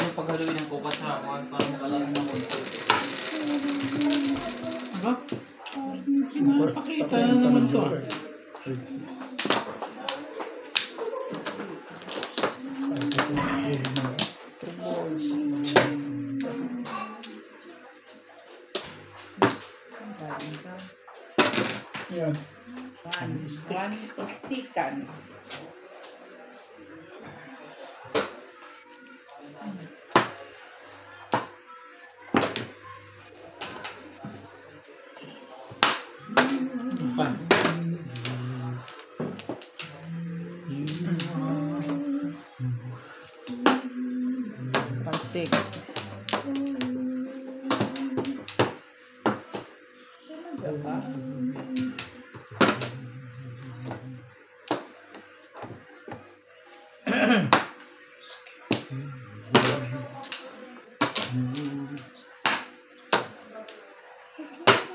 yung paghaluin ng kupas sa mga para makalaan ng konti. Diba? Pinapakita na naman to. Yan. One stikan. Plastic.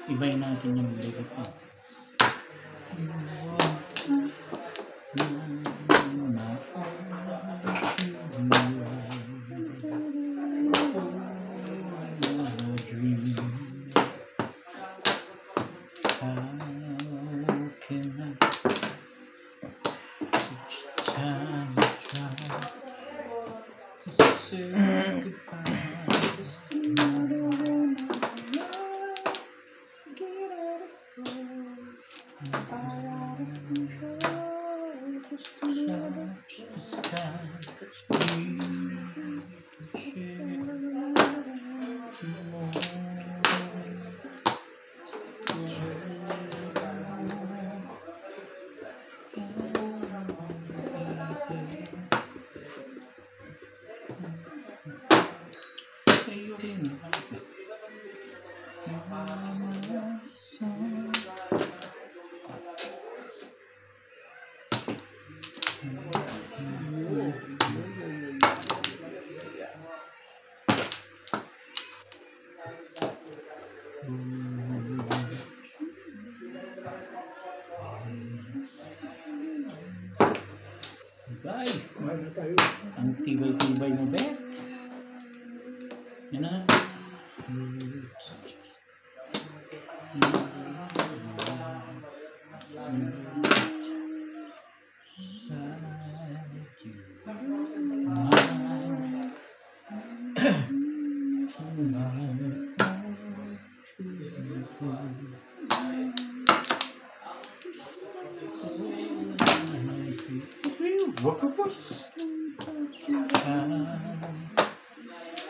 Ibayin natin yung ligot mo. Ay, Mahal na tayo. ang tibay-tibay mo, Bet. Yan na. Work of us.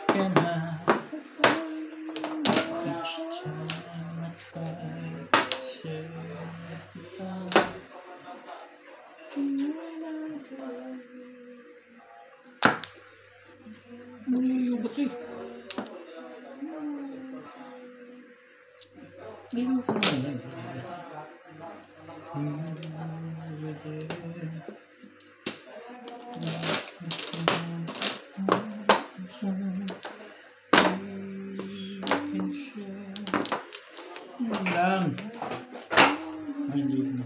Can I each time I try to say goodbye? Naliyugot eh. Naliyugot na yan. Lang. Ay, hindi na.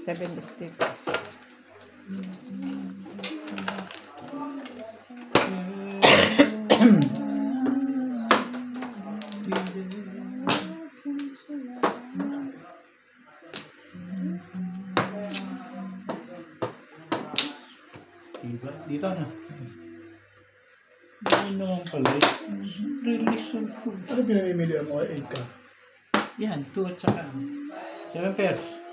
7 stick. Dito na. Ano naman pala eh. Release on food. Ano pinamimili mo ay 8 ka? Yan, 2 at saka 7 pairs.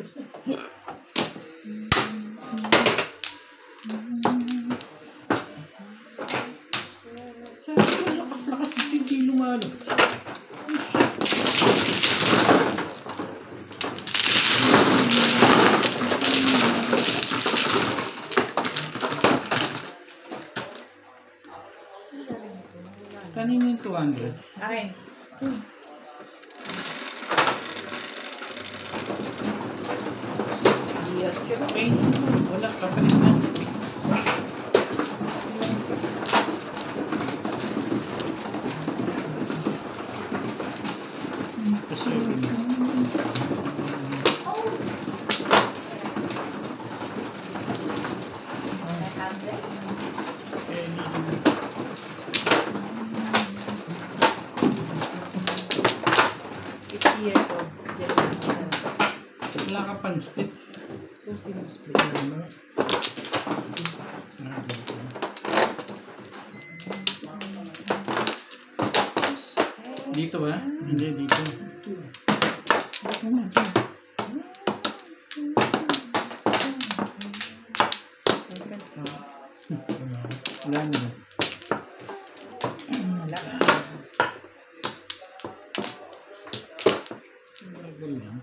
7%. Lakas-lakas hindi lumalabas. Kanina yung 200. Akin. Face. Wala, kapalit na. Kasi Wala ka pang split. Susi mo split. Ano? Dito ba? Hindi, dito. Ba't naman? Wala na. Wala. Bagol lang.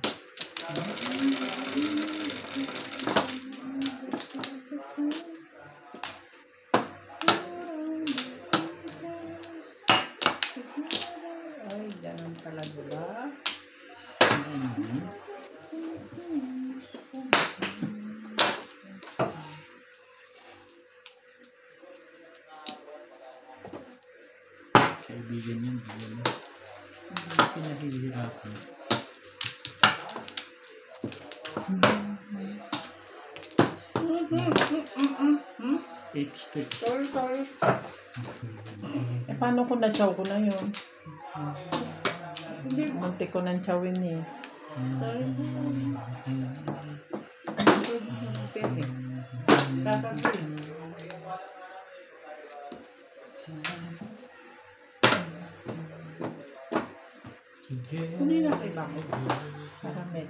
Ay, ganun talaga ba? Kaibigan yun. Pinahihirapan. Eight sticks. Sorry. Paano kung na-chow ko na yun? Hindi. Munti ko nang chawin eh. Sorry. Hindi na sa iba ko. Caramel.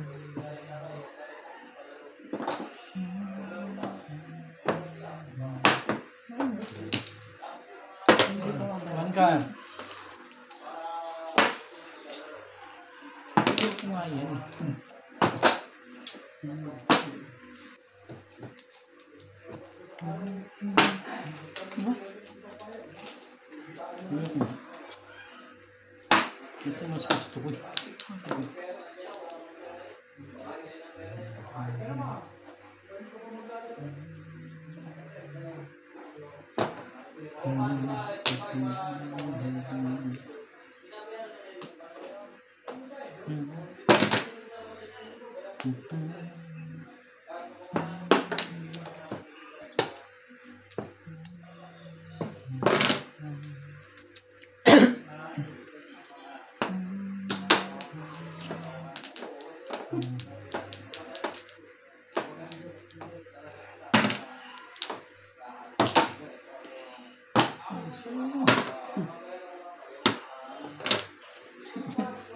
One ka. Ito ko nga yan. Ito mas gusto ko.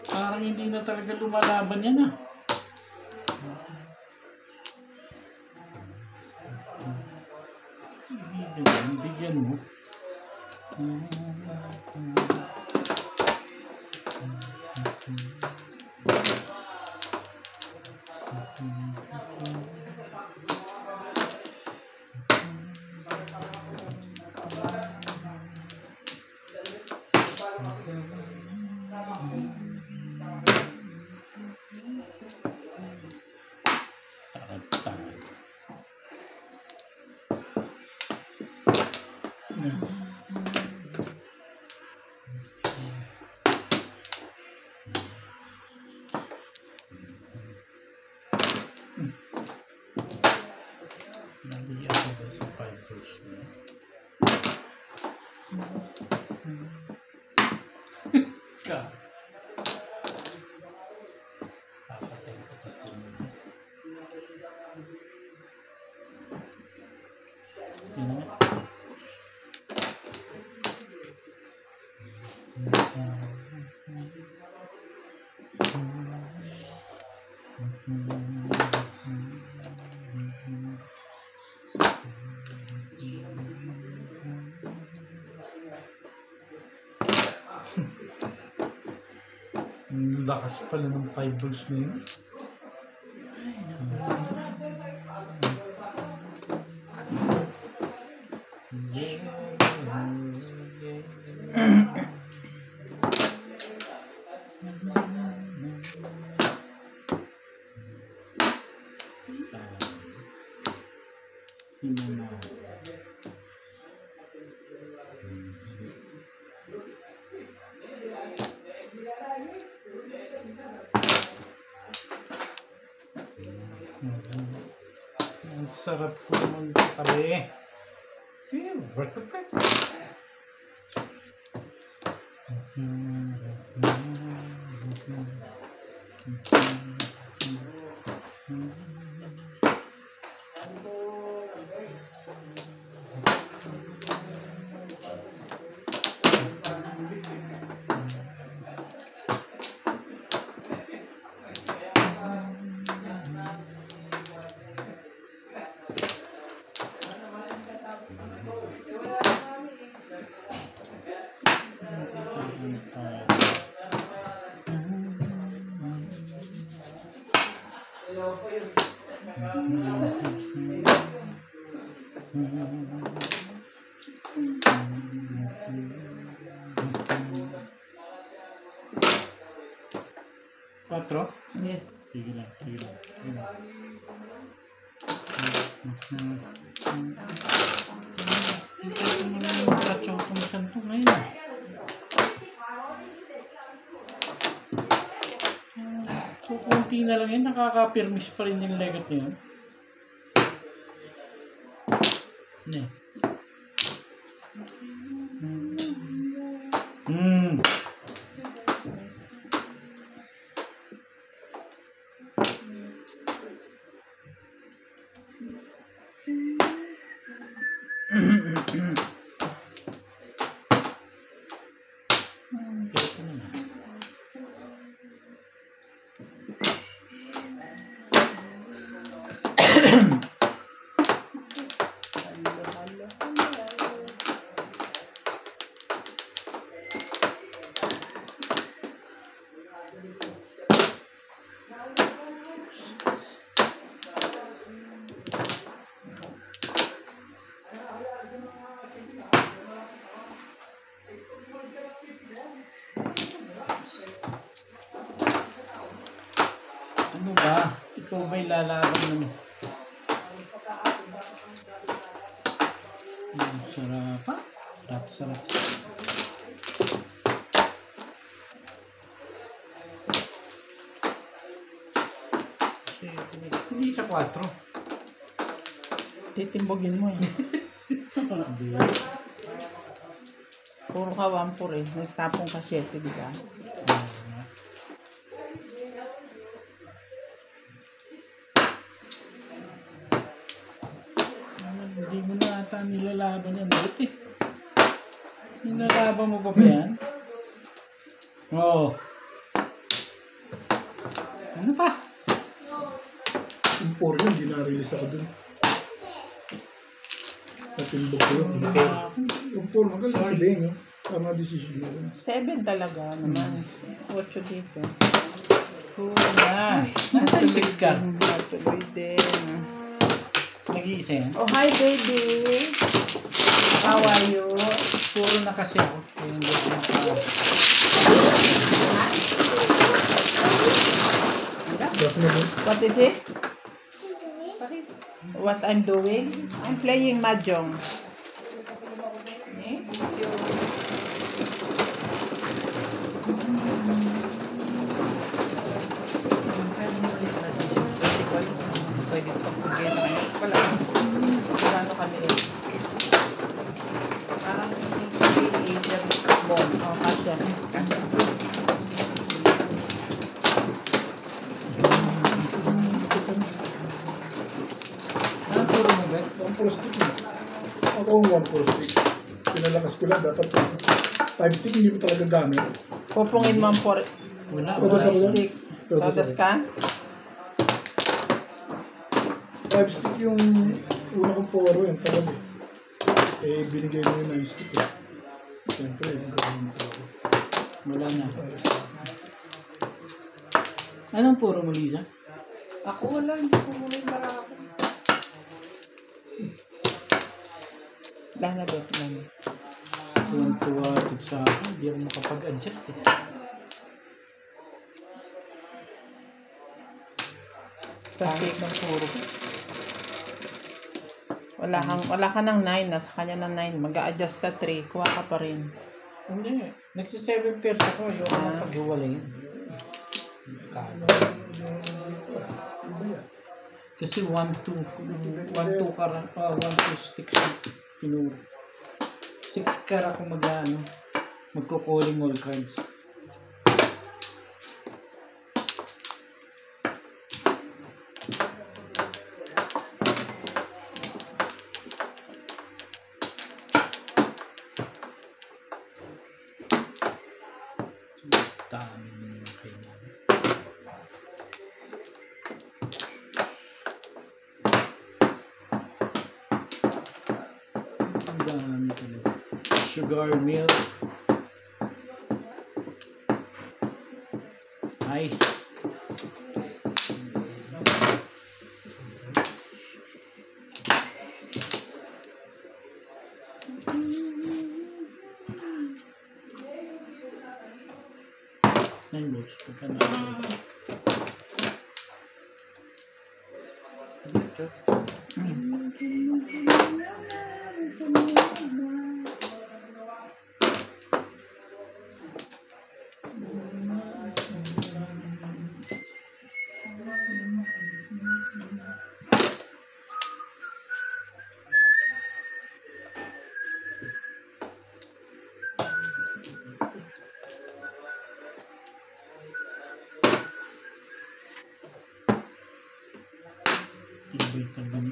Parang hindi na talaga lumalaban yan ah. Bigyan mo. Nali ako sa fibers niya. Ka. Papatay ko ito po muna. Yun nga. Ang lakas pala ng fibers na yun. Ang sarap ko naman tabi. Work of it. Quatro? Yes. Sige lang, sige lang. Sige lang. Katsong kumisan to ngayon. So, kunti na lang yun, nakaka-permis pa rin yung legat niya. Ne. Ano ba? Ikaw ba'y lalaban mo? Sarap pa? Sarap. Hindi sa 4. Titimbogin mo eh. Puro ka 1-4 eh. Nagtapong ka 7, di ba? Hindi mo na ata nilalaban yan. Buti. Nilalaban mo pa ba yan? Oo. Ano pa? Yung 4 yun, di na-release ako dun. Natimbog ko yun. Yung 4, magaling si Ben, no? Tama decision mo yun. 7 talaga naman. 8 dito. Kuna. Nasa 6 ka? Tuloy din. Nag-iisa yan? Oh, hi baby. How are you? Puro na kasi ako. Kaya hindi ako naka... What is it? What I'm doing? I'm playing mahjong. Pwede ito pag-gaya na kayo. Wala. Magkano kami eh. Parang hindi ball. Oh, kasya. Kasya. Ano puro mo, Bet? 1-4 stick mo. Ako ang 1-4 stick. Pinalakas ko lang. Dapat 5 stick hindi mo talaga gamit. Pupungin mo ang Wala. Todos ako yan. stick. Todos ka? 5 stick yung una kong poro yan talaga. Eh, binigay mo yung 9 stick eh. Siyempre, yung gawin mo talaga. Wala na. Para sa akin. Anong puro mo, Liza? Ako wala. Hindi ko muna yung marako. Lana ba? Lana. Tuwan-tuwa sa akin. Hindi ako makapag-adjust eh. Sa stick ng puro. Wala ka ng 9. Nasa kanya ng 9. Mag-a-adjust ka 3. Kuha ka pa rin. Hindi. Nagsi-7 pairs ako. Ayoko na pag-iwalay. Kasi 1-2 sticks pinuro. 6 car ako magko-calling all cards. sugar milk, ice. Nine volts, pagka na. Tibay talagang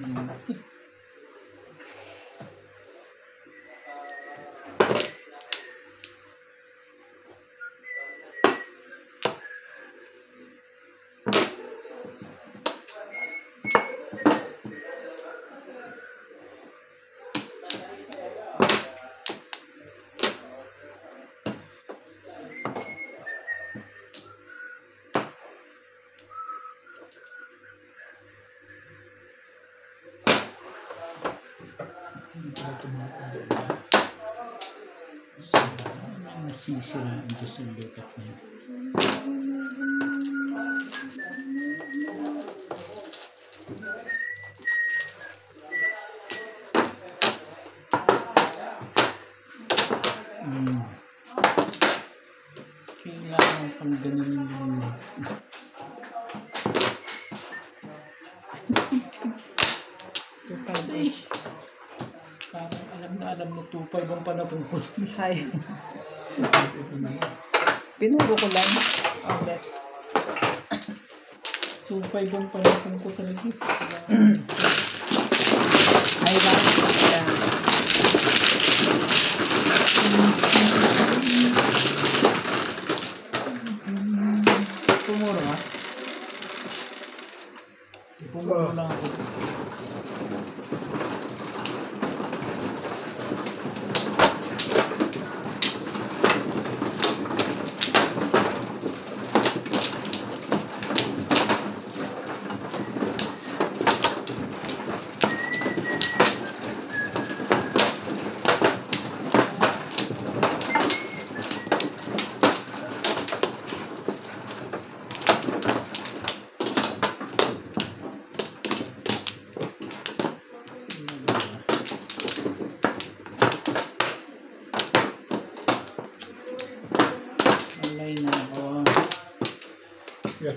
nasisiraan dyan sa lukat na yun. Kailangan pang ganun yung ay, parang alam na 2.5 ang panapong ko. Ay. Pinuro ko lang. Outlet. 2.5 ang panapong ko talaga. Ay, bakit siya? Pumuro ha? Pumuro lang ako. Yeah.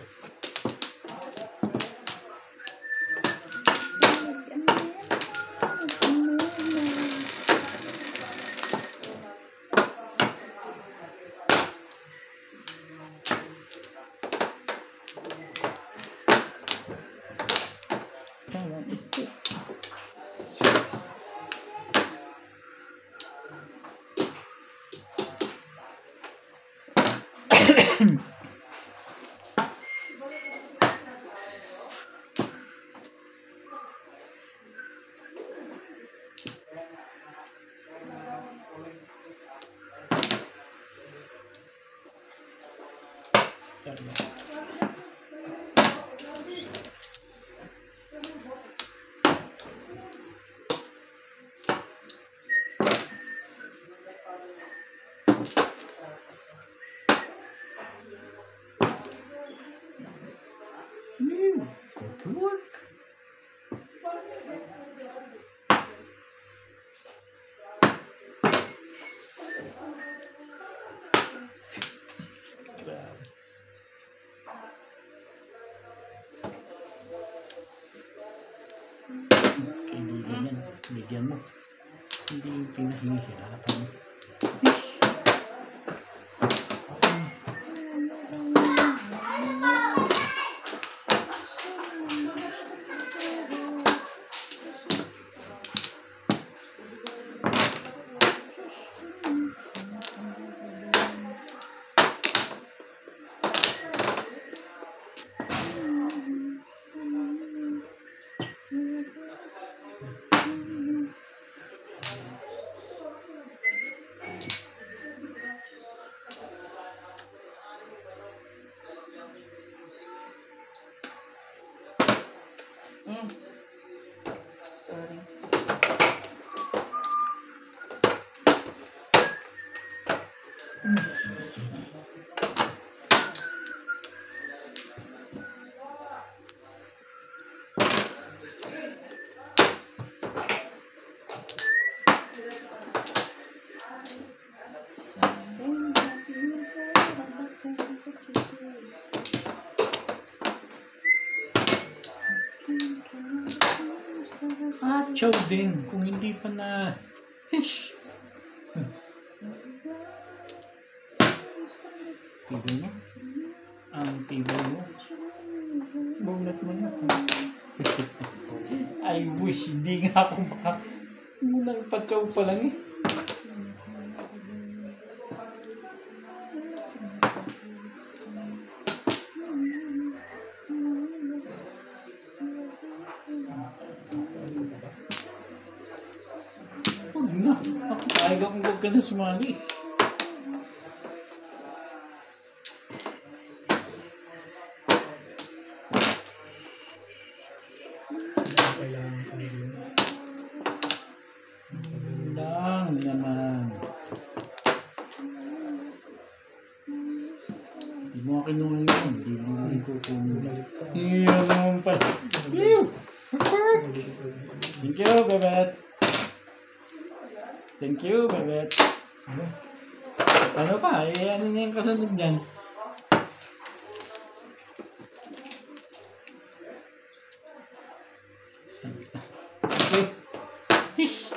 Good work. Kaibigan yan. Bigyan mo. Hindi yung pinahihirapan mo. Sorry. Chow din. Kung hindi pa na... Hish! Tibay mo? Ang tibay mo? Bunot mo na. I wish hindi nga ako baka... Unang pa-chow pa lang eh. Huwag na. Ako talaga kung huwag ka na sumali. Kailangan talaga yun. Lang naman. Hindi mo kinuha yun. Hindi mo kukunin. Bumalik pa. Iyan naman pa. Thank you, Bebet. Thank you, Bebet. Ano? Ano pa? Ano niya yung kasunod niyan? Hish!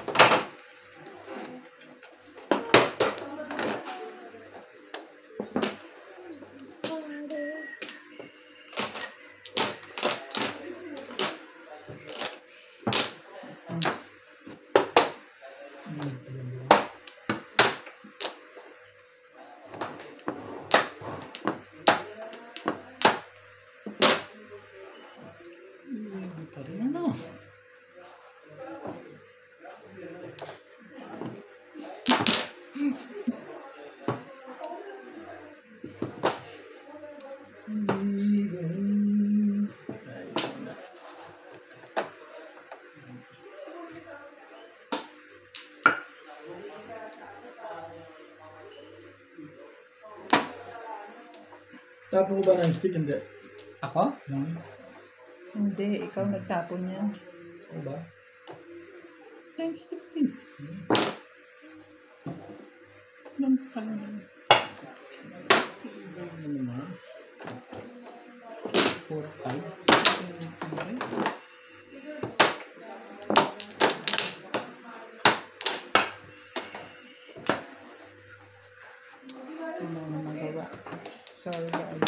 Hindi pa rin ano. Hindi ganun. Ay, wala. Tapos ko ba ng stick? Hindi. Ako? Hindi, ikaw nagtapon yan. Ano ba? Thanks to me. Ano pa naman? Ano naman? 4-5. Ano na magawa. Sorry, guys.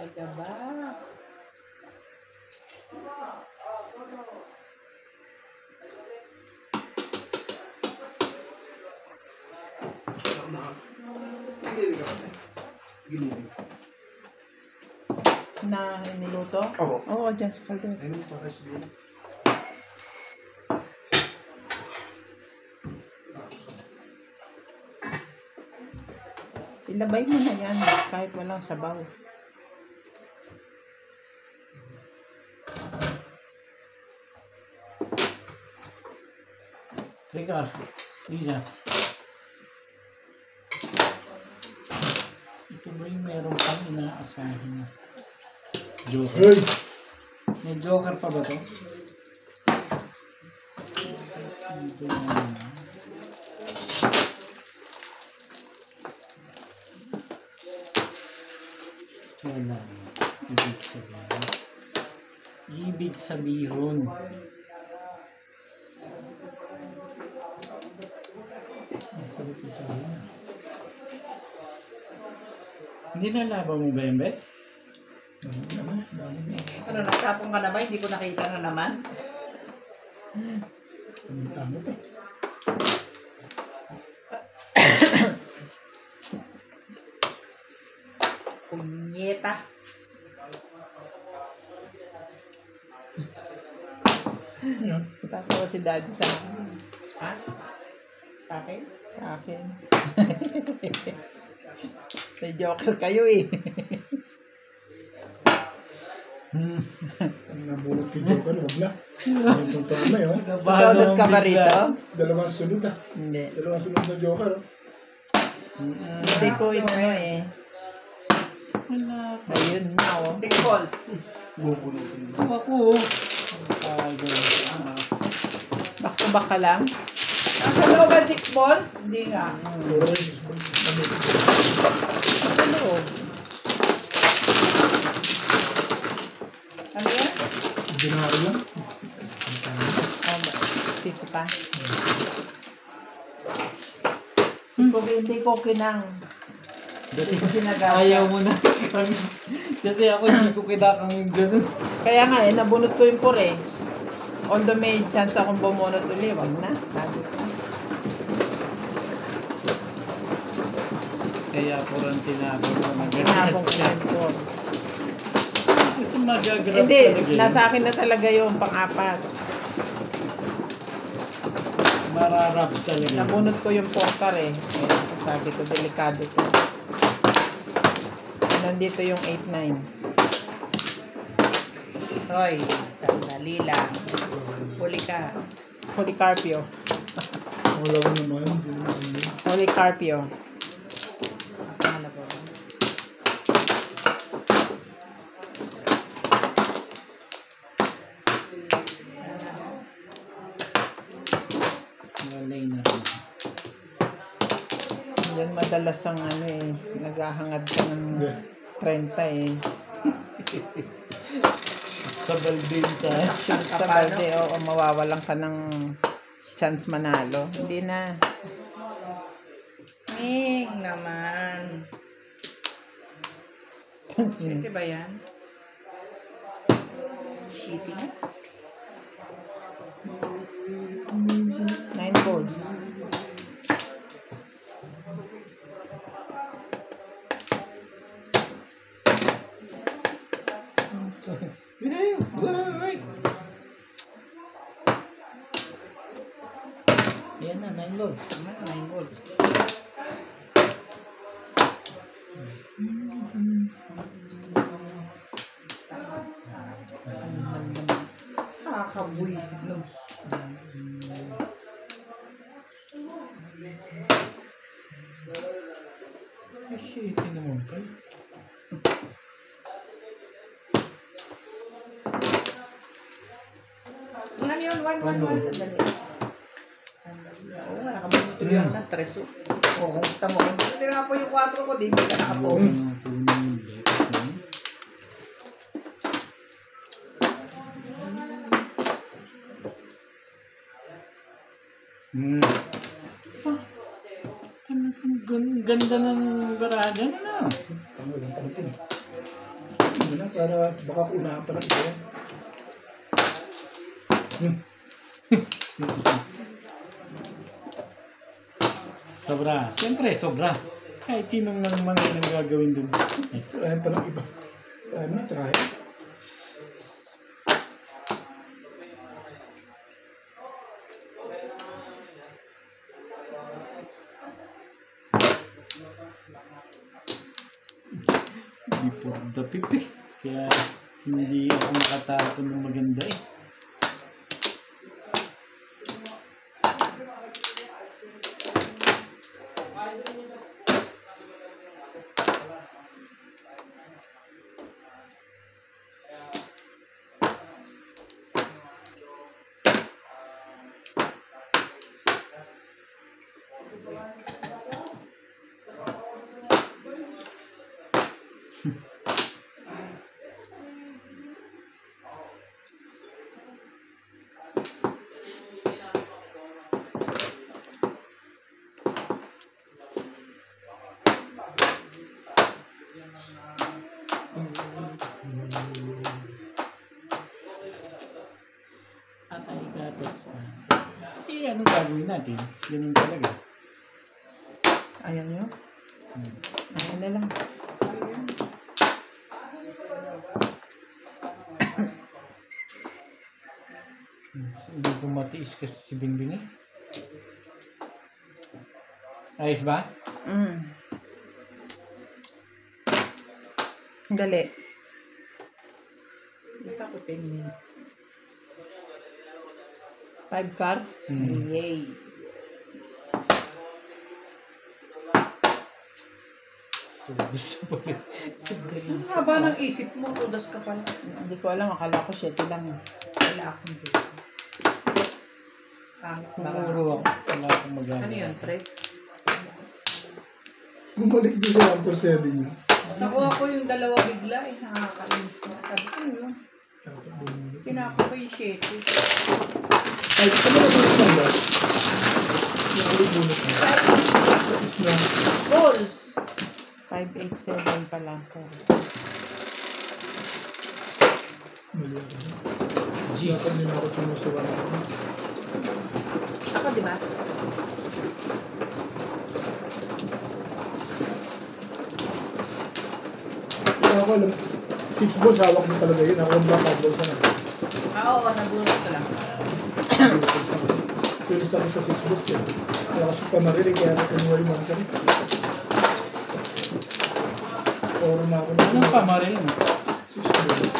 Talaga ba? Na niluto? Oo. Oo, dyan sa kaldero. Ayun, pares din. Ilabay mo na yan kahit walang sabaw. Teka, Lisa. Ito ba yung meron pang inaasahin na joker? Hey! May joker pa ba to? Ito na. Wala. Ibig sabihin. Ibig sabihin. Hindi nalaban mo ba yun, Bet? Ano, nagtapon ka na ba? Hindi ko nakita na naman. Tama pa. Punyeta. Tatawa si Daddy sa akin. Ha? Sa akin? Sa akin. May joker kayo eh. Ang nabulot kay Joker, wag na. Yung tama eh, oh. Todos ka ba rito? Dalawang sunod ah. Hindi. Dalawang sunod na Joker, oh. Hindi ko inano eh. Wala. Ayun na oh. Six balls. Bubunutin mo. Ako. Back to back ka lang? Nasa looban 6 balls? Hindi nga. Puro rin, Sa loob. Ano yan? binari lang. Piso pa. Hindi ko kinang. Hindi ko sinagasya. Ayaw mo na kami. Kasi ako hindi ko kinakang yung ganun. Kaya nga eh, nabunot ko yung pure. Although may chance akong bumunot ulit, wag na. Sabi ko. Kaya ko rin tinapon ko ng Tinapon ko yung pure. Kasi magagrab Hindi, talaga nasa akin na talaga yung pang-apat. Mararap talaga. Nabunot ko yung poker eh. Kaya sabi ko, delikado to. Nandito yung 8-9. Hoy, sandali lang. Huli ka. Policarpio. Wala ko naman, hindi naman yun. Policarpio. Akala ko. Walay na rin. Yan madalas ang ano eh, naghahangad ka ng Yeah. 30 eh. Sa Baldin sa... Sa balde, oo, mawawalan ka ng chance manalo. Hindi na. Ming naman. Shitty ba yan? Shitty nga? 9 balls. Yan na, 9 loads. 9 balls. Nakakabuisit no. Shit, naman pa. Ano yun? 1-1-1. Sandali. Oo nga, nakabutuloy ako ng 3. Oo, kung tamo ko. Hindi na po yung 4 ko, di ba ka nakapo? Ganda ng barada na. Tama lang, ano po eh. Ano na, para baka unahan pa lang ito. Sobra. Siyempre, sobra. Kahit sinong nang mga ilang gagawin dun. Try pa lang iba. Try mo na, try. Before the pipi. Kaya hindi ako nakatapon ng maganda eh. Atay ka, that's fine. Eh, anong gagawin natin? Ganun talaga. Ayan nyo. Ayan na lang. Hindi ko matiis kasi si Bingbing eh. Ayos ba? Dali. Ito ko 10 minutes. 5 car. Yay. Tudos pa rin. Sandali. Ang haba ng isip mo, tudas ka pala. Hindi ko alam. Akala ko 7 lang. Wala akong dito. Puro ako. Wala akong magagawa. Ano yun, press? Bumalik din sa 1 for 7 niya. Nakuha ko yung dalawa bigla eh. Nakakainis na. Sabi ko yun. Tinako ko yung 7. Ay, kami na bonus lang ba? Yung ulit bonus na. Tapos na. Balls! 587 pa lang po. Mali ako. Jeez. Dapat din ako sumusuwa na ako. Ako, di ba? Kaya ako alam, 6 balls hawak mo talaga yun. Ako ang black out balls na. Oo, nabulot ko lang. Tulis ako sa 6 balls yun. Kaya kasi pa marinig kaya ako kinuha yung mga kami. Oro na ako na. Anong pamaril mo? 6 balls.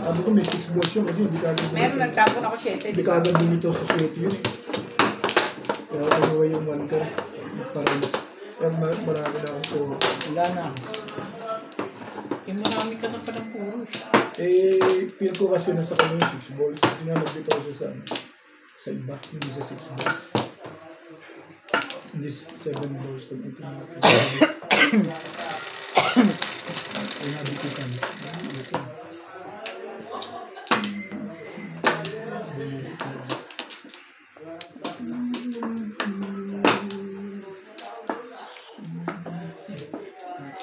Sabi ko may 6 balls yun kasi hindi ka agad Meron nagtapon ako 7, Hindi di ka ba? agad binito sa suwet yun eh. Kaya ako kinuha yung 1 ka. Parang marami na akong puro. Wala na. Eh, marami ka na palang puro. Eh, feel ko kasi nasa kanya yung 6 balls. Kasi nga nagbito ko siya sa iba, hindi sa 6 balls. Hindi 7 balls kung ito na. Ay, nabikitan. Ito.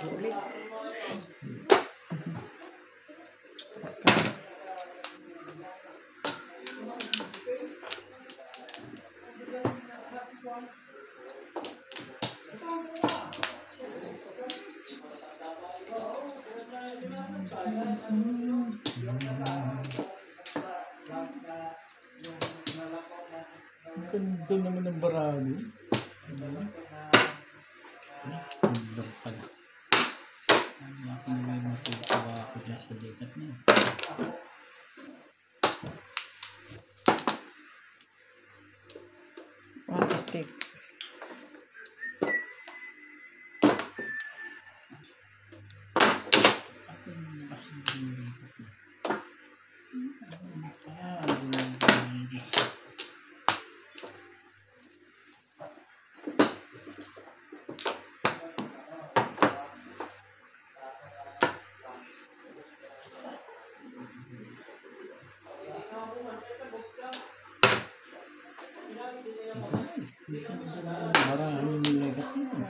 Ulit. Ang ganda naman ng barado. Ganda pala. Wala ko naman matutuwa ako dyan sa likat na yun. Want to stick. Ako yung nakasindi yung likat na. Diyos. Maraming likat na.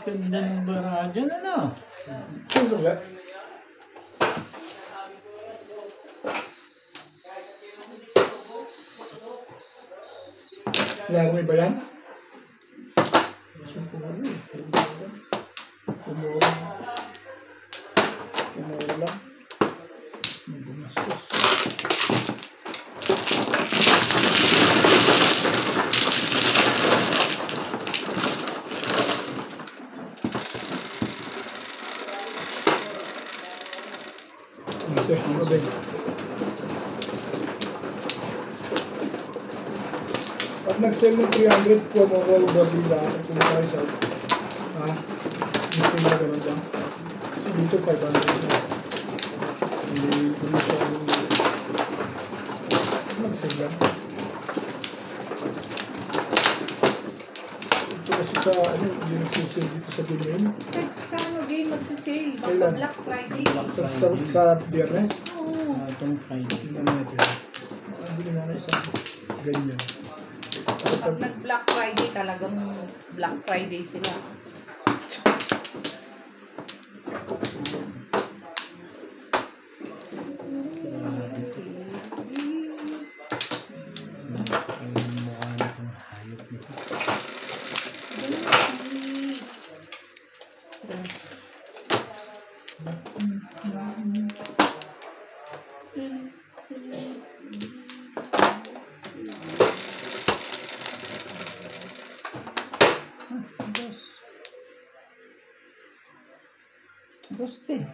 Ganda ng barado na no. Sino ba? Laro ba yan? Pumuro eh. Pumuro lang. May gumastos. Isa, ano ba yun? Pag nag-sell ng 300, kuha mo ko boss visa kung tayo sa gusto mo ganun lang. Kasi dito 500 na. Hindi ko na siya nag-sell lang. Ito kasi sa ano, hindi nag-sell dito sa game. Sa ano game magsisale? Kailan? Black Friday. Sa Biyernes, Oo. Itong Friday. tingnan natin. Ang bili na isang ganyan. Pag nag-Black Friday, talagang Black Friday sila. Dos din.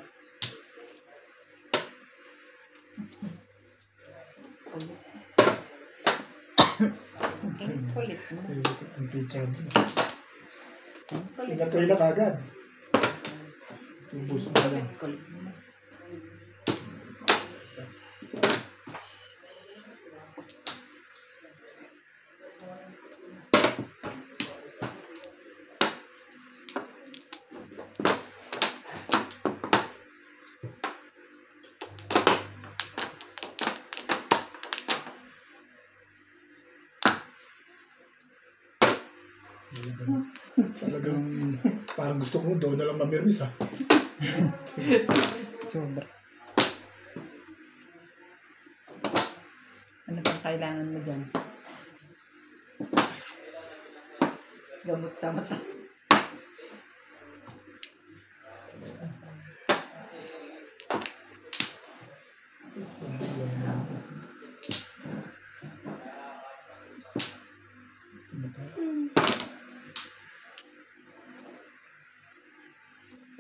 Kulit mo. Ang pizza din. Kulit. Pinatay na kagad. Tubos mo lang. Kulit mo. Talagang parang gusto ko doon na lang mamirmis ha. Sobra. Ano pang kailangan mo dyan? Gamot sa mata.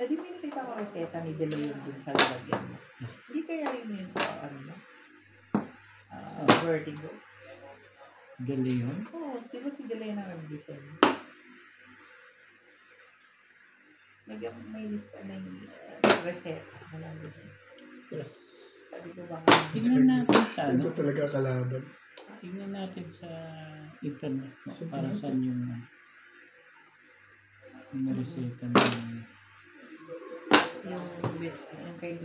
Di ba nakita ko reseta ni De Leon dun sa lalagyan mo? Hindi kaya yun sa ano? Vertigo. De Leon? Oo, di ba si De Leon ang nag-design? May lista, may reseta. Yes. Sabi ko ba? Tingnan natin sa ano. Ito talaga kalaban. Tingnan natin sa internet no, para saan yung reseta ng Yung kay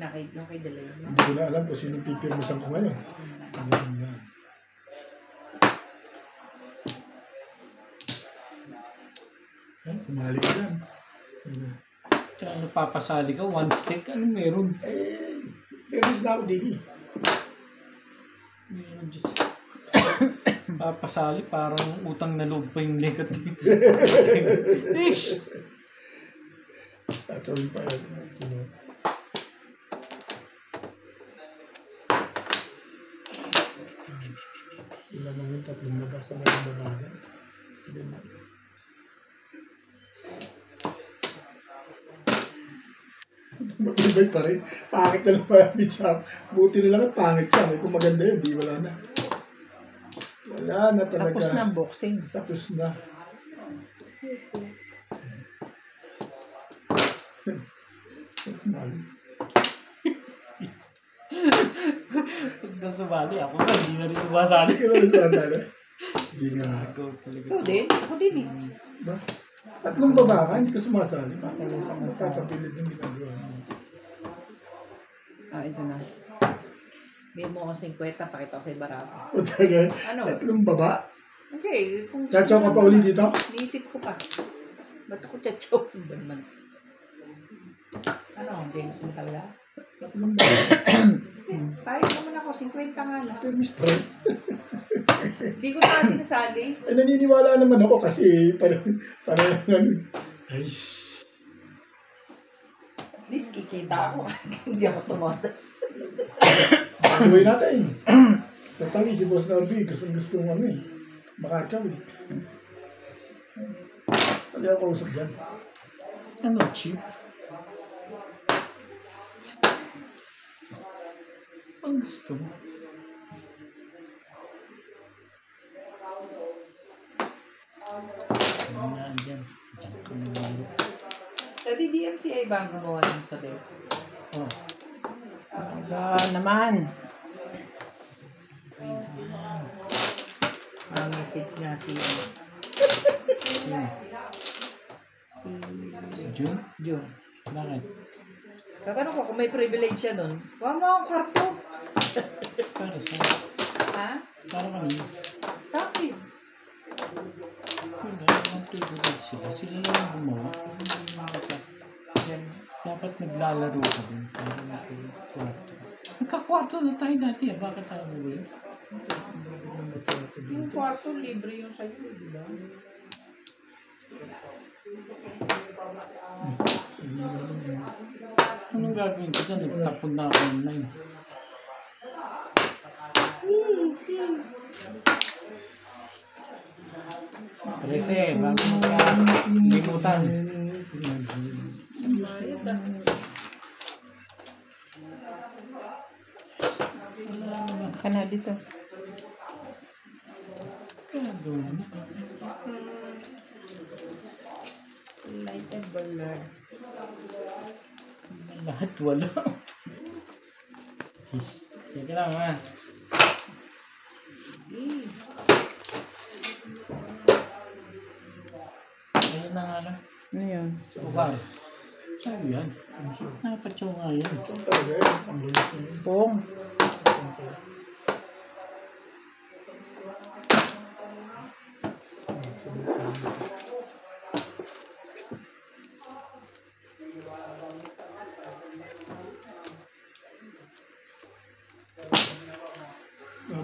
De Leon. Hindi ko na alam kung sino pipirmisan ko ngayon. Ano yan? Yan, sumali ka yan. kaya ano papasali ka? One stick? Ano meron? Pirmis na ako din eh. Meron Diyos. Papasali parang utang na loob pa yung legat dito. Ish! Tatawin pa yan. Wala naman yung tatlong labas na lang baba dyan. Ganyan. Matibay pa rin. Pangit na lang pala ni Cham. Buti na lang at pangit siya. May kung maganda yun, di wala na. Wala na talaga. Tapos na ang boxing. Tapos na. Huwag na sumali. Ako na, hindi na rin sumasali. Hindi ka na sumasali. Hindi nga. Ikaw talaga. Ikaw din? Ako din eh. Ba? Tatlong baba ka, hindi ka sumasali. Magkakapilit ng ginagawa mo. Ito na. May mo ko 50, pakita ko sa Ibarako. O talaga, Ano? tatlong baba. Okay. Kung Chachaw ka pa uli dito? Niisip ko pa. Ba't ako chachaw? Ba naman? Ano? James mo talaga? Tatlong baba. Pahit naman ako. 50 nga lang. Permis pa rin. Hindi ko na sinasali. Eh, naniniwala naman ako kasi parang ay, At least kikita ako. Hindi ako tumata. gawin natin. Totally, si Boss Norby, gusto ng ano eh. Makatsaw eh. Pali ako kausap dyan. Ano, cheap? Ang gusto mo? Ano na dyan? Diyan ka nalalo. Dati DMCI ba ang gumawa ng sabi? Oh. Naman. Ang message nga si Sino? Si June? June. Bakit? Tatanong ko kung may privilege siya nun. Kuha mo akong karto. Para sa... Ha? Para kami. Sa akin. Wala namang privilege sila. Sila lang ang gumawa. Yan. Dapat naglalaro ka din. Para nakikwarto. Nagkakwarto na tayo dati. Bakit tayo mo yun? Yung kwarto, libre yung sa'yo, di ba? Anong gagawin ko dyan? Nagtapon na ako online. 13, bago magkalimutan. Kana dito. Lighted burner. Lahat wala. Sige lang ha. Ayun na nga lang. Ano yun? Ubar. Sabi yan. Napatsaw nga yan. Ito talaga yun. Ang lulis na yun. Pong.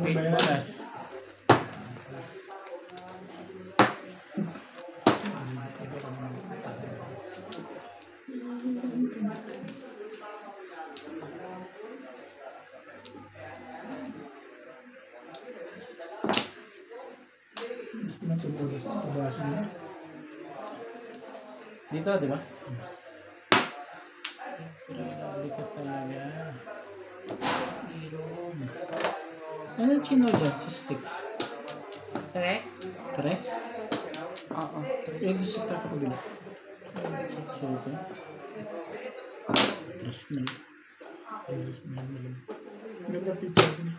Wait, balas. Gusto na tumulas na tubasin na. Dito, di ba? Pero likat talaga. Ilog. Ano chino dyan? Sa stick? Tres? Tres? Oo. Eh, gusto ito ako kabila. So, ito. Tres na. Tulos na yun malam. Ganda pizza din.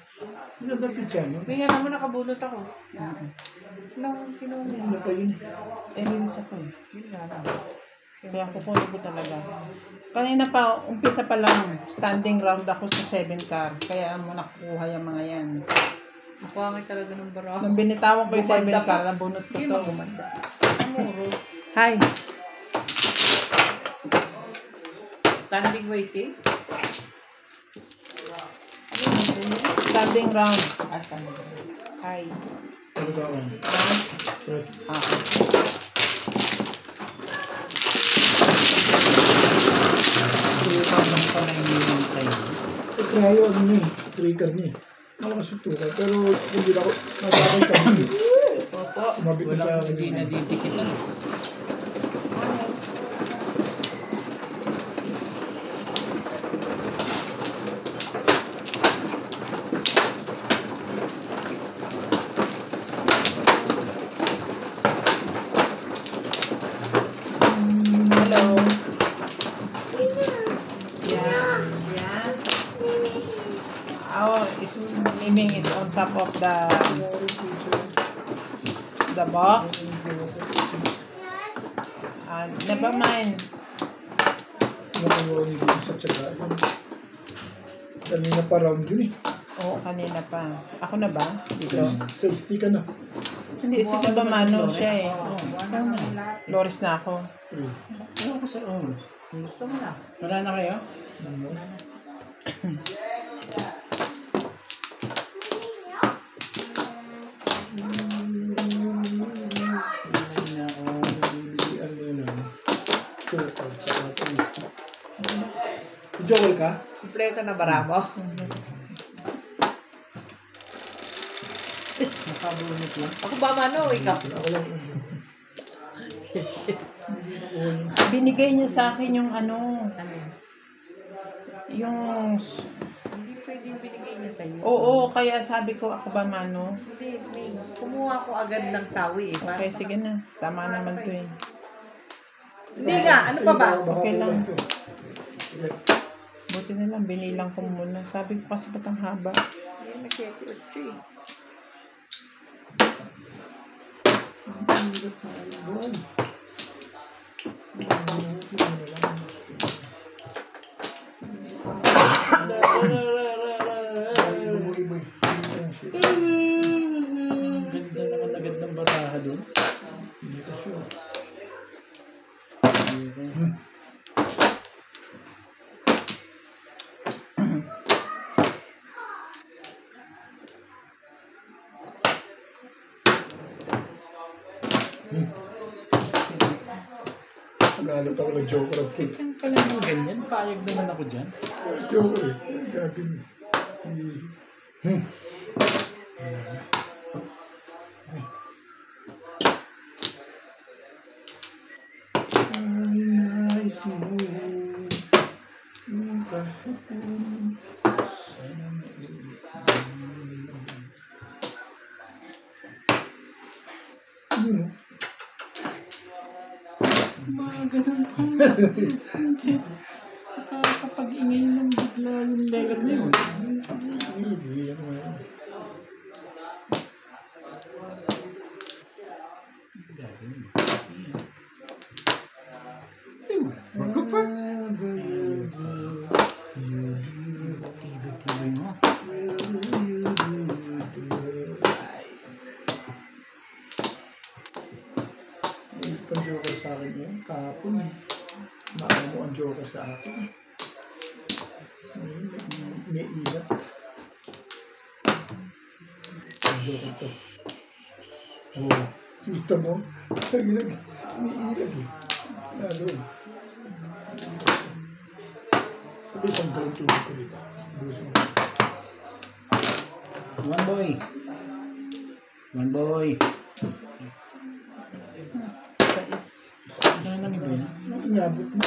Ganda pizza no? May nga naman nakabulot ako. Lang, kinuha mo. Ano pa yun Eh, linis ako eh. Yun nga lang. Kaya kukunin ko talaga. Kanina pa, umpisa pa lang, standing round ako sa 7 car. Kaya mo nakukuha yung mga yan. Nakuha nga talaga ng baraho. Nung binitawan ko yung 7 Gumanda car, pa. nabunot ko Hindi to. mo gumanda. Amuro. Hi! Standing waiting. Standing round. Ah, standing waiting. Hi. Ano sa akin? Round. Tres. Ah. Parang pa na hinihintay. Eh, trayo ano niya eh. Trigger niya eh. Malakas yung tukay. Pero hindi na ako nagkakay kami. Opo. Sumabit na sa Walang akin. hindi nadidikitan. Hello. Yan. Yan. Oh, Miming is on top of the box. Never mind. Nakuha niya dito sa tsaga. Kanina pa round yun eh. Oo, kanina pa. Ako na ba? Dito? Sa stick ka na. Hindi, si Babamano siya eh. Wala na lahat. Loris na ako. 3. Ano ko sa own? Gusto mo na. Wala na kayo? Jokel ka? Kompleto na bara mo. Nakabunit lang. Ako ba mano? Ikaw? Ako lang yung jokel. Binigay niya sa akin yung ano, Ano yun? yung... Hindi pwedeng binigay niya sa'yo. Oo, kaya sabi ko, ako ba Mano? Hindi, may kumuha ko agad ng sawi eh. Okay, sige na. Tama naman to eh. Hindi nga, ano pa ba? Okay lang. Sige. Buti na lang, binilang ko muna. Sabi ko kasi ba't ang haba? Hindi, may 7-8 eh. Ang ganda naman agad ng baraha doon. Hindi ka sure. Nagalit ako ng joker of truth. Ang kalang mo ganyan, payag naman ako dyan. Joker eh. Gagawin. Wala na. Yun, Mga ganun pa. Hindi. Nakakapag-ingay ng bigla yung legat na yun. hindi, ano nga yun. Gagawin. Tibay-tibay mo. May pang-joker sa akin yun, kahapon. Maano ang joker sa akin. May ilat. Ang joker to. Oo. Kita mo? May ilat eh. Nagawin. Sabi isang galing tubig ko dito. Buso mo. One boy. One boy. Ano nang iba yun? Inabot mo.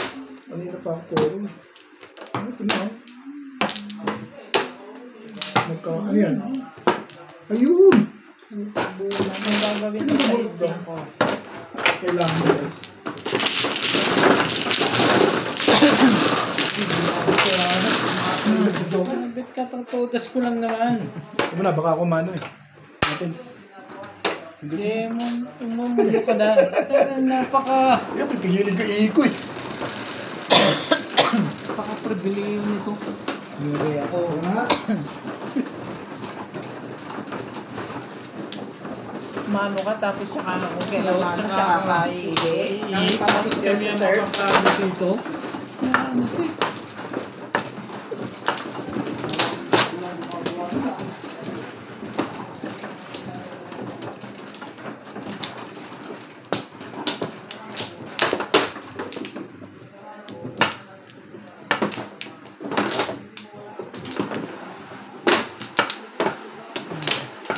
Kanina pa ang poro eh. Ano ito na? Ano yan? Ayun! Ang gagawin sa isa ko. Kailangan mo guys. Bit ka tutas ko lang naman. Ito na, baka ako mano eh. Natin. Hindi mo, umumulo ka na. Napaka Pipigilin ko iiko eh. pribileo nito. Hindi ako. Oo nga. Mano ka tapos saka kung kailan mano ka kakaigi. Tapos kami ang makakabo dito. Ano ito eh.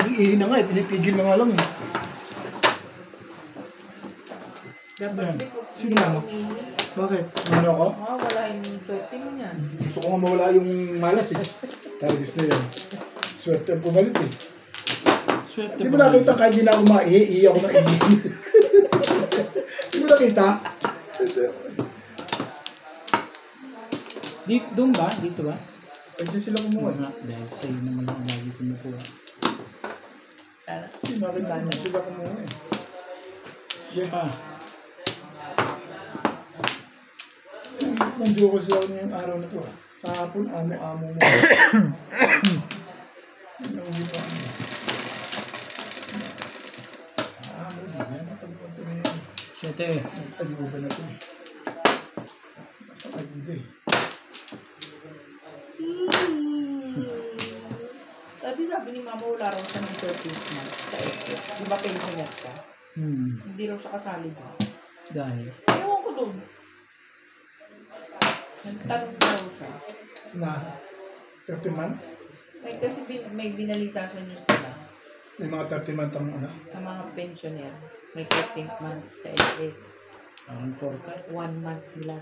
Iihi na nga eh, pinipigil na nga lang eh. Dapat di ko. Sino mano? Bakit? Mano ako? Wala yung sweating niyan. Gusto ko nga mawala yung malas eh. Targis na yun. Swerte ang pumalit eh. Swerte Di mo nakita kahit di na ako maihi, ako na ihi. Di mo nakita? Dito, doon ba? Dito ba? Ay, dyan sila kumuha. Dahil sa'yo naman ang lagi kumukuha. Kasi nakita niya sila kumuha eh. Ah, Nandiyo ko sila ngayong araw na to ah. Kahapon, amo-amo mo. Hindi pa ano. Amo, di ba? Natagpuan to na yan. siyete. Nagtagpuan na to eh. Nakatagpuan eh. Dati sabi ni Mama wala raw siya ng 13th month sa SS. Di ba pensioner siya? Hindi raw siya kasali ba? Dahil. Ewan ko doon. Nagtanong daw siya. Na, 30 man? Kasi may binalita sa news nila May mga 30 man tang ano. na mga pensioner. May 13th month sa SS. Ang porka. 1 month nila.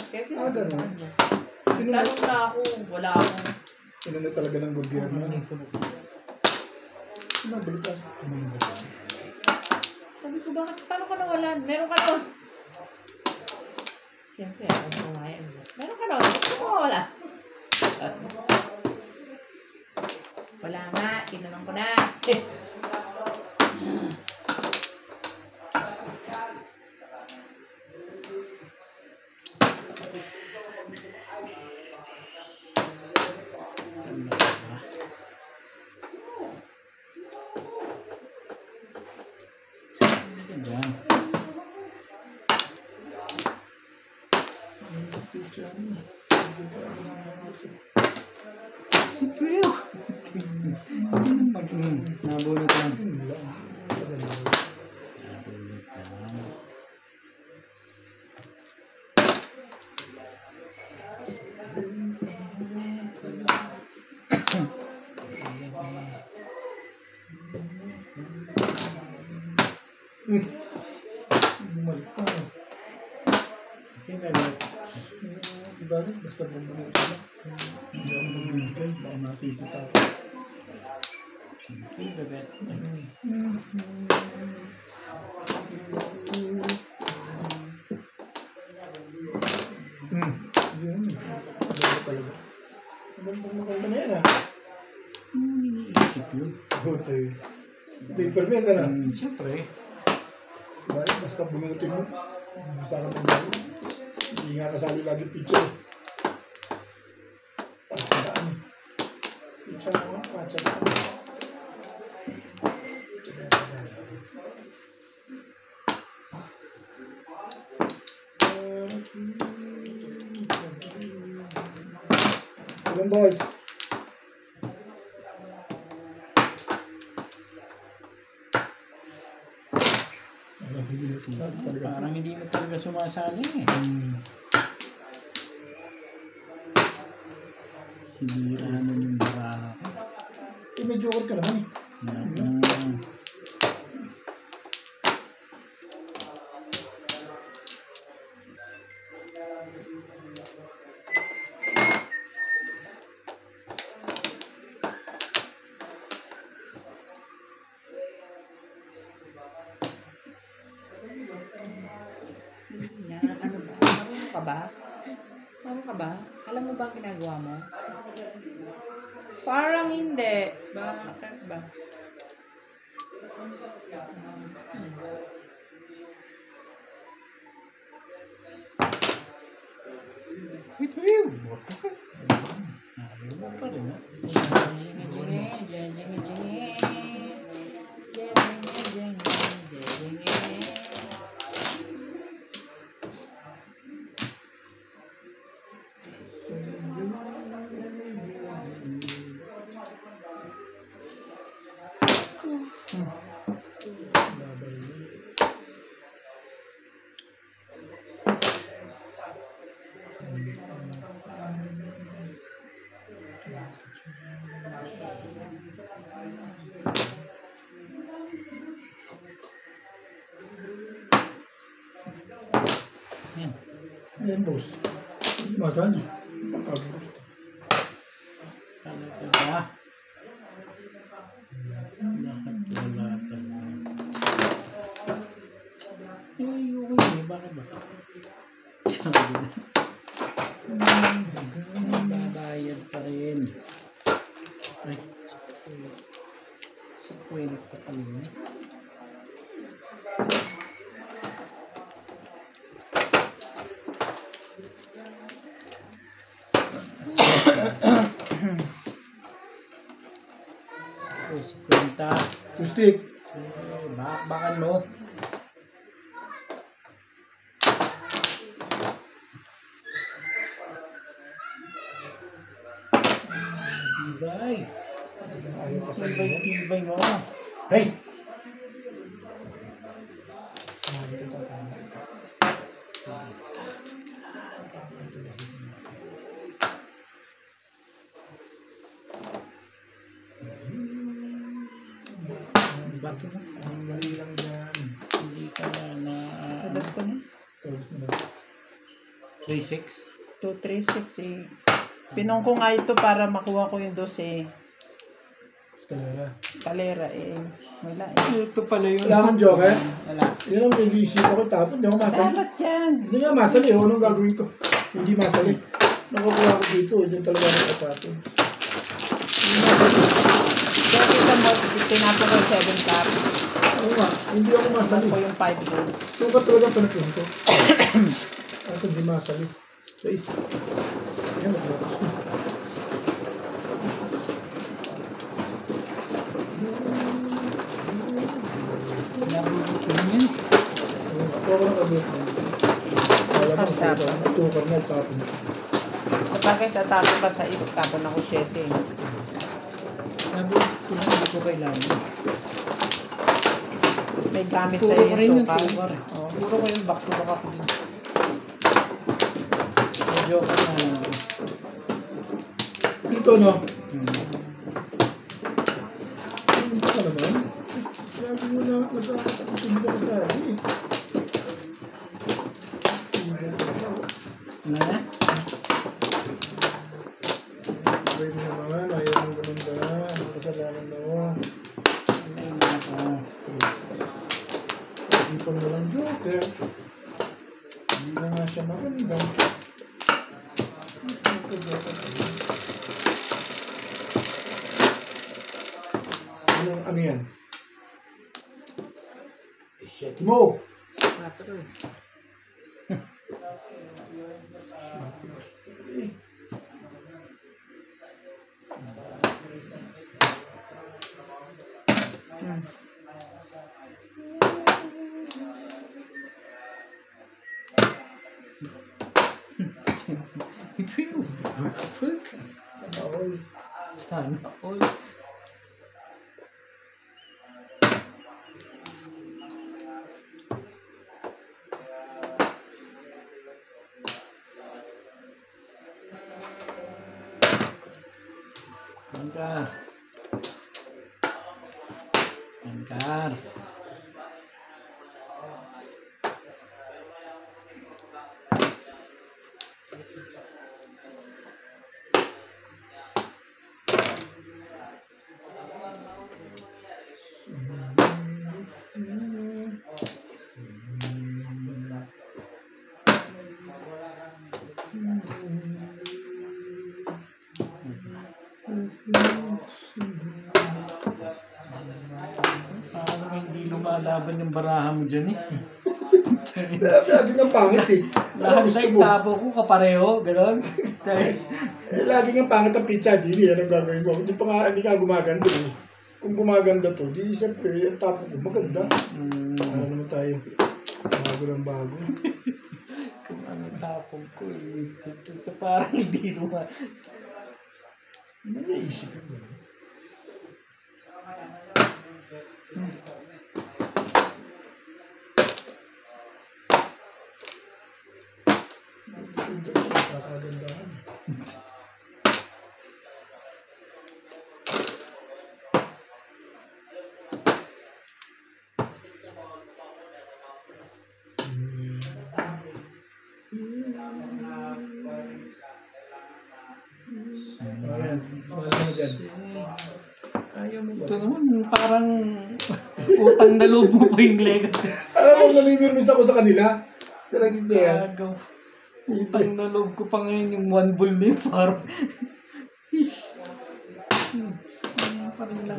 Kasi Ah, sabi sa ganun. kanya. Nagtanong na ako. Wala akong. Sinunod talaga ng gobyerno. May kulog. Sinabalita sa kuminda. Sabi ko, bakit? Paano ka nawalan? Meron ka nun. Siyempre, ako kumayan. Meron ka nun. Bakit ka mawala? Wala nga. Tinanong ko na. Diyan. Nabulot lang. Nabulot lang. Bumalik pa. Siyempre, Ibalik, basta bumalik ka lang. Hindi ako magbibigay, baka masisita ako. Thank you, bebe. Yun. Ganda talaga. Maganda na yan, ah. Iniisip yun. Buti. Paper mess, ano? Siyempre. Dahil basta bunutin mo. Sarap mo gawin. Hindi nga kasali lagi picture. Patsagaan eh. Picture mo nga, patsagaan. Ilang balls? Hindi na sinabi talaga. Parang hindi na talaga sumasali eh. Sinira na yung baraha ko. Eh, may joker ka naman eh. Ano ba? Marunong ka ba? Marunong ka ba? Alam mo ba ang ginagawa mo? Parang hindi. Bakit ba? Ito yun. Ayaw mo pa rin ah. Yan. Ayan, boss. Masali. Pagkagos. Talaga ba? Bakit wala talaga? Eh, ayoko yun eh. Bakit ba? Sabi na. Babayad pa rin. Ay. Sa kwenta pa rin eh. Sa kwenta. Kustik. Bakbakan mo. Tibay. Ayaw pa sa Tibay mo. Hey! Sabi ka tatama ito. Bato mo. Ang mali lang yan. Hindi ka na Sadas ko na. Tapos na lang. 3-6. 236 eh. Pinong ko nga ito para makuha ko yung 12 Eskalera. eskalera eh. Wala eh. Ito pala yun. Wala kang joker? Wala. Yan ang nag-iisip ako tapos hindi ako masali. Dapat yan. Hindi nga masali. Anong gagawin ko? Hindi masali. Nakakuha ko dito. Diyan talaga nakatapon. Hindi masali. Kaya kita mo, tinapon ko 7 cup. Oo nga. Hindi ako masali. Ko yung 5 goals. Sukat talaga panapin ko. Kaso hindi masali. Guys. Ayan, naglatos na. Nabulot ko yun. Ako ako nakabot na. Wala mo, tukar na itapon. Kapag tatapon ka sa is, tapon ako 7 eh. Nabulot ko yun. Hindi ko kailangan. May gamit Puro sa ko rin iyo yung ka. tukar. Puro ko yung back to back ako din. Medyo ka na lang. Dito, no? Hindi ka naman. Lagi mo na nagkakasunod ka sa akin eh. Ano na? Pwede naman, ayaw mo ganun ba? kasalanan mo. Ay, nako. Hindi pa naman ang joker. Hindi na nga siya maganda. Ano yan? Shit mo! 4 eh. Ito yung fuck. All. Sana all. Angkar. Angkar. Parang hindi lumalaban yung baraha mo dyan eh. Lagi ng pangit eh. Ano Lahat gusto sa mo? itabo ko kapareho, gano'n. Lagi ng pangit ang pizza, di yan ang gagawin mo. Hindi ka gumaganda eh. Kung gumaganda to, di siyempre, ang tapo ko maganda. Para naman tayo. Bago ng bago. Kung ano tapong ko eh. Ito parang hindi lumalaban. Ano naisip yun gano'n? Hindi ko nakakagandahan. Ayan, wala mo dyan. Ayaw mo ba? Ito naman parang utang na loob mo pa yung leg. Alam mo, namimirmis ako sa kanila. Talagis na yan. Agaw. Utang na loob ko pa ngayon yung one bull na yun. Parang parang lang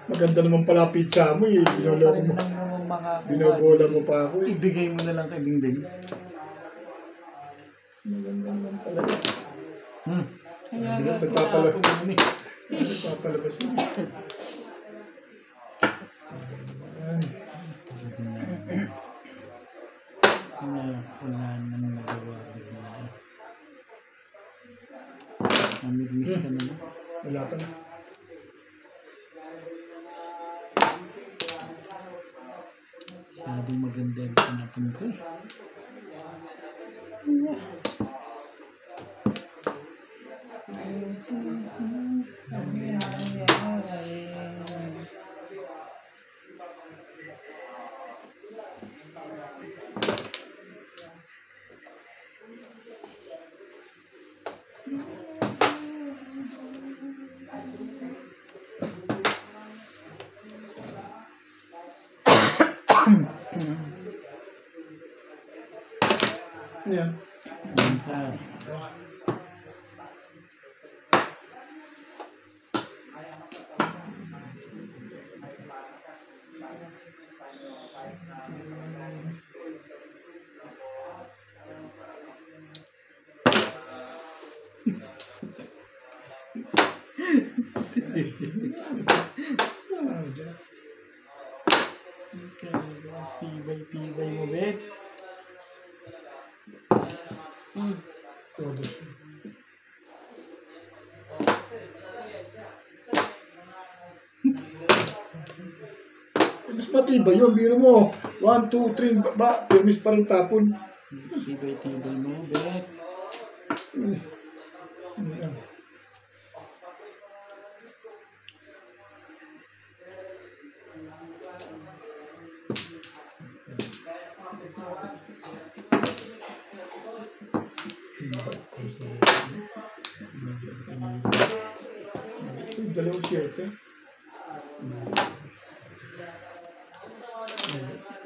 Maganda naman pala pizza mo eh. Binoloko mo. Binobola mo pa ako eh. Ibigay mo na lang kay Bingbing. Maganda naman pala. Kaya Sabi nga, nga, nagpapala- tinapon yun eh. Nagpapalabas yun. Wala naman nagawa. Namig-miss ka na ba? Wala pa na. Masyadong maganda yung tinapon ko eh. Yan. Angkar. Tibay-tibay mo, Bet. Kodos. Mas matibay yun. Biro mo. 1, 2, 3. Permis pa rin tapon. Tibay-tibay mo, Bet. Yan. dalawang 7.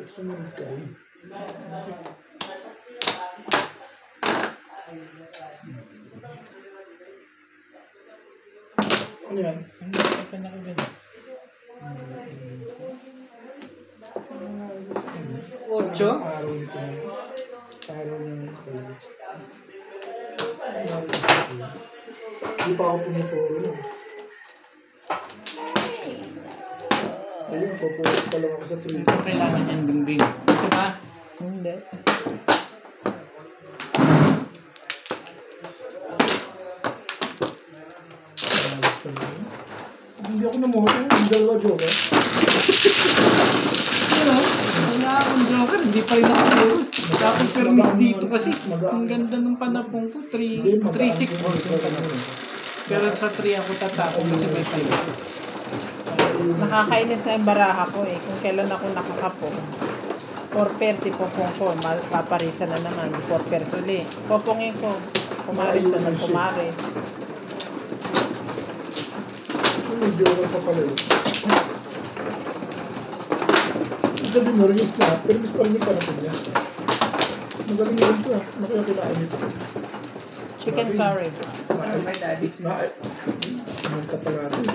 Sumunod ka rin. Ano yan? Ang nasa na ko ganun. 8? Araw nito na yun. Araw na ito. Hindi pa ako pumipuro nun. Ayun, papuro pa lang ako sa tuloy. Ito kailangan yan bimbing. Ito ba? Hindi. Hindi ako namuha. Ang dalawa joker. Pero, wala akong joker. Hindi pa rin nakapuro. Dapat permis dito kasi. Ang ganda ng panapong ko. 3-6 balls yung panapong. Pero sa 3 ako tatapon kasi may 5. Nakakainis na yung baraha ko eh. Kung kailan ako nakakapong. 4 pairs, ipopong ko. Paparisa na naman. 4 pairs uli. Popongin ko. Kumaris na ng kumaris. May joker pa pala yun. Sabi mo, release na. Pero mas pa rin yung panapin niya. Magaling yun ito ah. Ano kaya kailangan ito? Chicken curry. My daddy. Manta pala ito.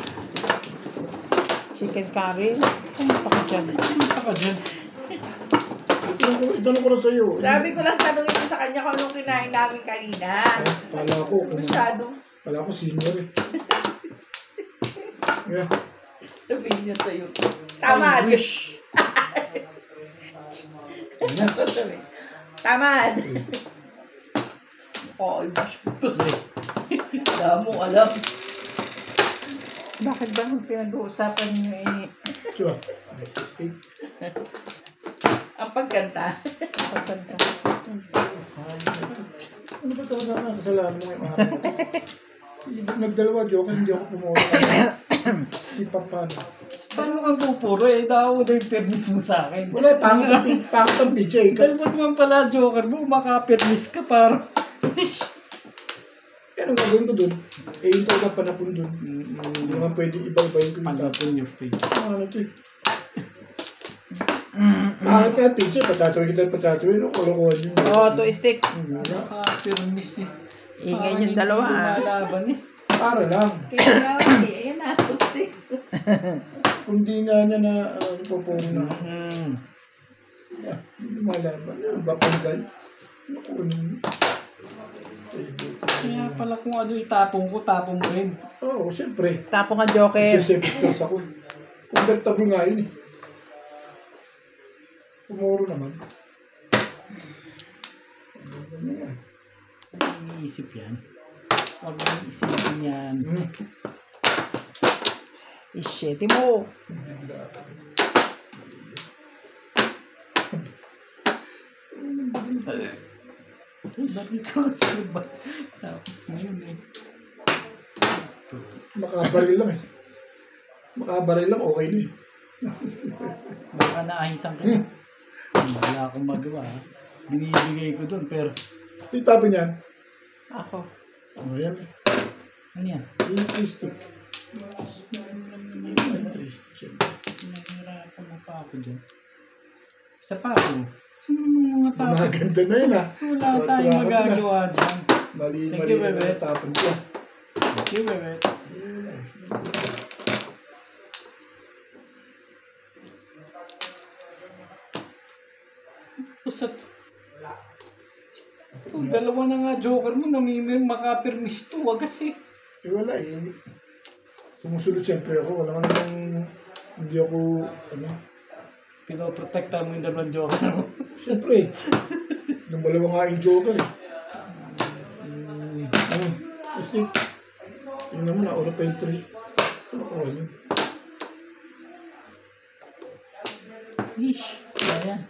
Chicken curry. Ano pa ka dyan? Ito ka dyan. Itanong ko na sa'yo. Sabi ko lang tanongin mo sa kanya kung anong kinain namin kanina. Ay, pala ko. Masyado. Pala ko senior eh. Yeah. Sabihin niya sa'yo. Tamad. Tamad. Oo, i-bash mo kasi. Damo, alam. Bakit ba ang pinag-uusapan niyo eh? Sure. Ang pagkanta. Pagkanta. Ano ba talaga ang kasalanan mo yung araw? Nagdalawa joke, hindi ako pumuha. Si Papa. Paano kang pupuro eh? Daw na yung permis mo sa akin. Wala, pangit ang PJ. Dahil ba't naman pala joker mo, makapermis ka para. Pero ang gagawin ko dun, eh yung talaga panapon dun. Hindi naman pwedeng iba-iba yung pinagdapon. Panapon your face. Ano ito eh. Bakit nga PJ, patatuloy kita patatuloy, no? Kalokohan yun. Oh, to stick. Makapermis eh. Ingay yung dalawa ah. Lumalaban eh. Para lang. Kaya nga, ayan na, sticks. Kung di nga niya na, ipopong na. Hindi malaban. Ano ba panggal? Ano? Kaya pala kung ano itapong ko, tapong mo rin. Oo, siyempre. Tapo ka joker. Sisipiters ako. Convertible nga yun eh. Pumuro naman. Ano nga. Iniisip yan. Huwag mong isipin yan. Isyete mo. Dami ko kasi ba? Tapos ngayon eh. Makabaril lang eh. Makabaril lang, okay na eh. Baka naahitan ka na. Wala akong magawa. Binibigay ko dun pero Itapin yan. Ako. Oh, yan. ano yan? Yung stick. Yung stick. Nahihirapan mo pa ako dyan. Sa pa ako. Sino mga tao? Maganda na yun ah. Wala tayong magagawa dyan. Mali Thank you, na Bebe. natapon ko. Thank you, Bebe. Pusat. Kung dalawa na nga joker mo, makapermis to. Wag kasi. Eh wala eh. Sumusunod siyempre ako. Wala namang hindi ako Pinoprotekta mo yung dalawang joker mo. siyempre. Nung malawa nga yung joker eh. Ano? Kasi tingnan mo na, una pa yung 3. Ano ko yun? Ish. Ayan.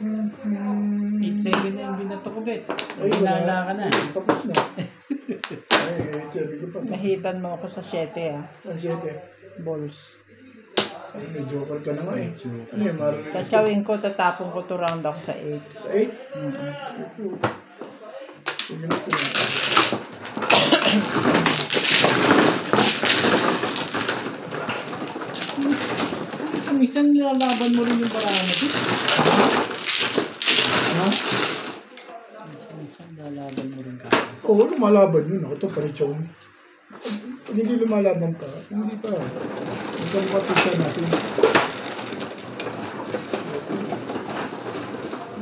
8-7 na yung binato ko, Bet. Hinala ka na. Tapos na. Ay, sabi ko pa. Nahitan mo ako sa 7 ah. Ang 7. Balls. Ay, may joker ka na nga eh. Ano yung marinig? Kasyawin ko, tatapon ko to round ako sa 8. Sa 8? Sige na ito. minsan nilalaban mo rin yung barama dito. Ha? Minsan nilalaban mo rin ka. Oo, lumalaban yun. Ako ito, parichaw. Pag hindi lumalaban pa, hindi pa. Ito ang mapisa natin.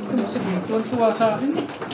Ito, sabihin, tuwan-tuwa sa akin eh.